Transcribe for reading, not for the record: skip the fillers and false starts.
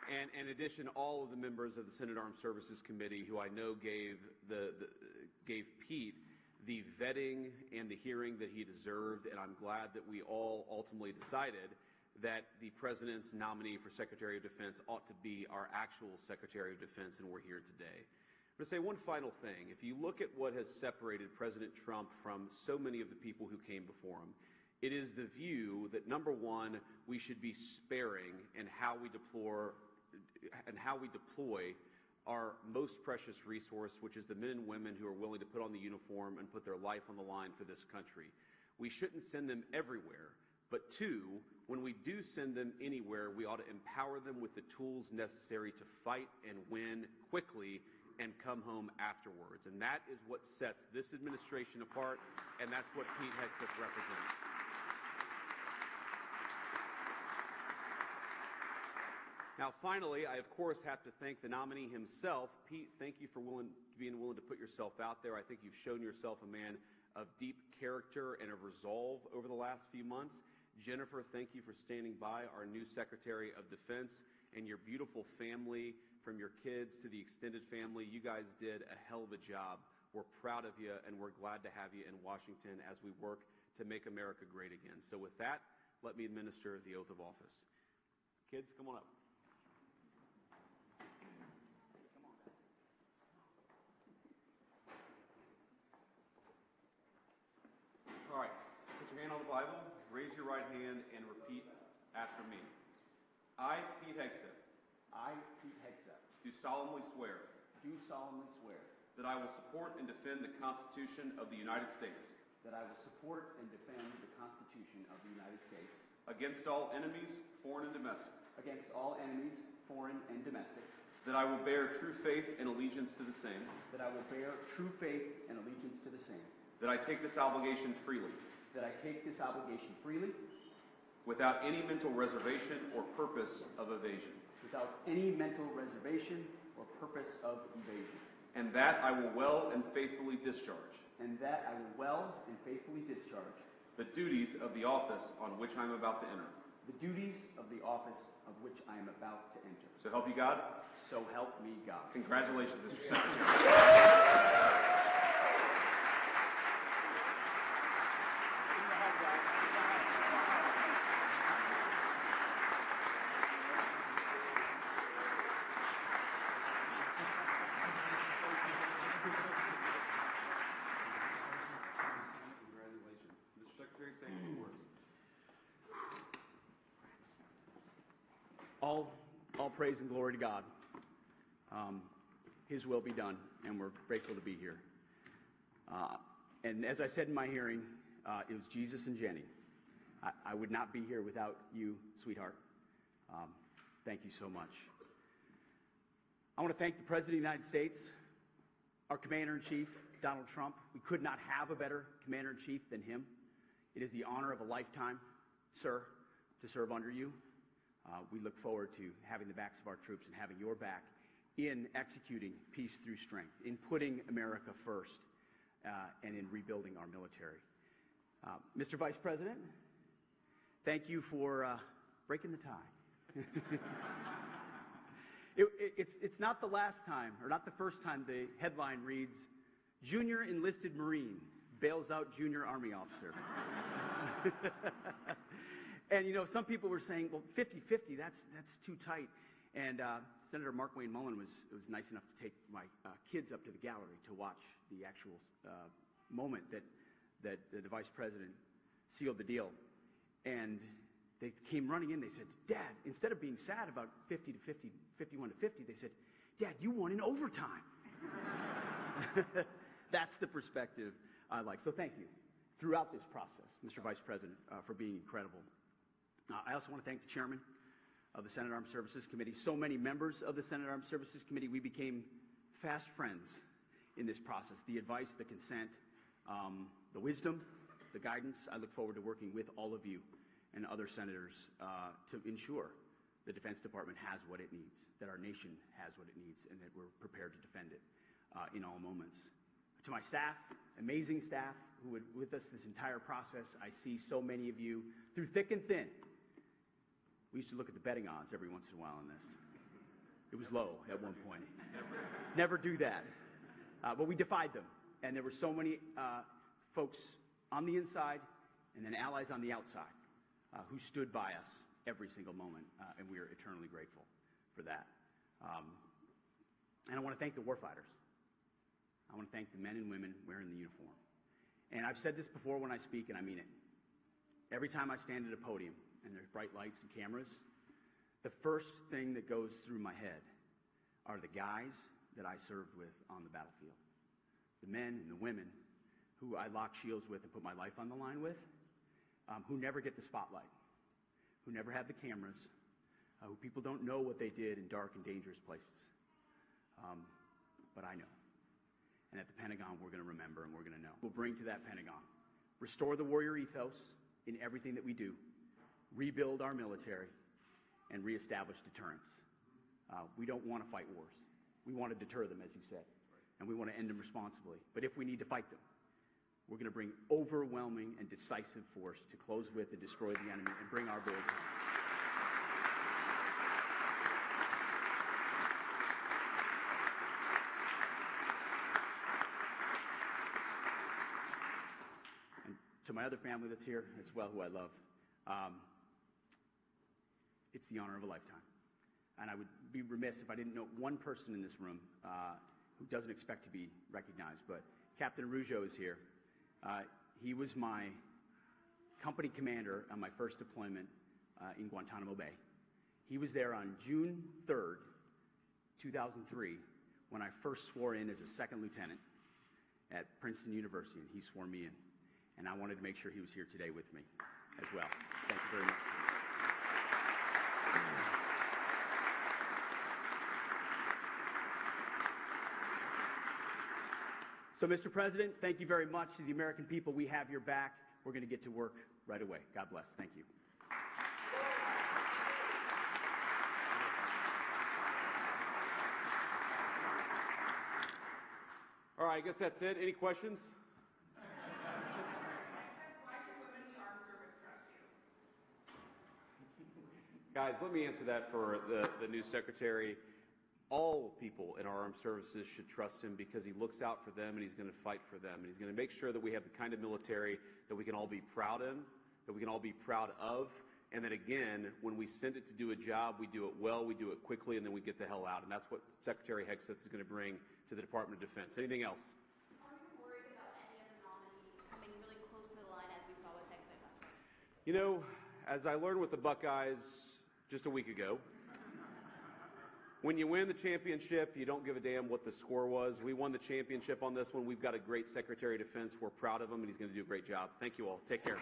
And in addition, all of the members of the Senate Armed Services Committee, who I know gave Pete the vetting and the hearing that he deserved, and I'm glad that we all ultimately decided that the President's nominee for Secretary of Defense ought to be our actual Secretary of Defense, and we're here today. I'm going to say one final thing. If you look at what has separated President Trump from so many of the people who came before him, it is the view that, number one, we should be sparing in how we deploy our most precious resource, which is the men and women who are willing to put on the uniform and put their life on the line for this country. We shouldn't send them everywhere. But two, when we do send them anywhere, we ought to empower them with the tools necessary to fight and win quickly and come home afterwards. And that is what sets this administration apart, and that's what Pete Hegseth represents. Now, finally, I, of course, have to thank the nominee himself. Pete, thank you for being willing to put yourself out there. I think you've shown yourself a man of deep character and of resolve over the last few months. Jennifer, thank you for standing by, our new Secretary of Defense, and your beautiful family, from your kids to the extended family. You guys did a hell of a job. We're proud of you, and we're glad to have you in Washington as we work to make America great again. So with that, let me administer the oath of office. Kids, come on up. All right, put your hand on the Bible, raise your right hand, and repeat after me. I, Pete Hegseth, do solemnly swear that I will support and defend the Constitution of the United States against all enemies, foreign and domestic, that I will bear true faith and allegiance to the same, that I take this obligation freely, without any mental reservation or purpose of evasion, and that I will well and faithfully discharge the duties of the office on which I am about to enter. So help you God? So help me God. Congratulations, Mr. Secretary. All praise and glory to God. His will be done, and we're grateful to be here. And as I said in my hearing, it was Jesus and Jenny. I would not be here without you, sweetheart. Thank you so much. I want to thank the President of the United States, our Commander-in-Chief, Donald Trump. We could not have a better Commander-in-Chief than him. It is the honor of a lifetime, sir, to serve under you. We look forward to having the backs of our troops and having your back in executing peace through strength, in putting America first, and in rebuilding our military. Mr. Vice President, thank you for breaking the tie. It's not the last time, or not the first time, the headline reads, Junior Enlisted Marine bails out Junior Army Officer. And, you know, some people were saying, well, 50-50, that's too tight. And Senator Mark Wayne Mullen was nice enough to take my kids up to the gallery to watch the actual moment that the Vice President sealed the deal. And they came running in. They said, Dad, instead of being sad about 50-50, 51-50, they said, Dad, you won in overtime. That's the perspective I like. So thank you throughout this process, Mr. Vice President, for being incredible. I also want to thank the chairman of the Senate Armed Services Committee. So many members of the Senate Armed Services Committee, we became fast friends in this process. The advice, the consent, the wisdom, the guidance. I look forward to working with all of you and other senators to ensure the Defense Department has what it needs, that our nation has what it needs, and that we're prepared to defend it in all moments. To my staff, amazing staff who were with us this entire process, I see so many of you through thick and thin. We used to look at the betting odds every once in a while on this. It was low at one point. Never do that. But we defied them. And there were so many folks on the inside and then allies on the outside who stood by us every single moment. And we are eternally grateful for that. And I want to thank the warfighters. I want to thank the men and women wearing the uniform. And I've said this before when I speak, and I mean it. Every time I stand at a podium and there's bright lights and cameras, the first thing that goes through my head are the guys that I served with on the battlefield. The men and the women who I lock shields with and put my life on the line with, who never get the spotlight, who never have the cameras, who people don't know what they did in dark and dangerous places. But I know. And at the Pentagon, we're going to remember and we're going to know. We'll bring to that Pentagon. Restore the warrior ethos in everything that we do. Rebuild our military and reestablish deterrence. We don't want to fight wars. We want to deter them, as you said. And we want to end them responsibly. But if we need to fight them, we're going to bring overwhelming and decisive force to close with and destroy the enemy and bring our boys home. To my other family that's here as well, who I love, it's the honor of a lifetime. And I would be remiss if I didn't note one person in this room who doesn't expect to be recognized, but Captain Araujo is here. He was my company commander on my first deployment in Guantanamo Bay. He was there on June 3rd, 2003, when I first swore in as a second lieutenant at Princeton University, and he swore me in. And I wanted to make sure he was here today with me as well. Thank you very much. So, Mr. President, thank you very much to the American people. We have your back. We're going to get to work right away. God bless. Thank you. All right, I guess that's it. Any questions? Guys, let me answer that for the new secretary. All people in our armed services should trust him because he looks out for them and he's going to fight for them. And he's going to make sure that we have the kind of military that we can all be proud in, that we can all be proud of. And that, again, when we send it to do a job, we do it well, we do it quickly, and then we get the hell out. And that's what Secretary Hegseth is going to bring to the Department of Defense. Anything else? Are you worried about any of the nominees coming really close to the line as we saw with Hegseth? You know, as I learned with the Buckeyes just a week ago, when you win the championship, you don't give a damn what the score was. We won the championship on this one. We've got a great Secretary of Defense. We're proud of him, and he's going to do a great job. Thank you all. Take care.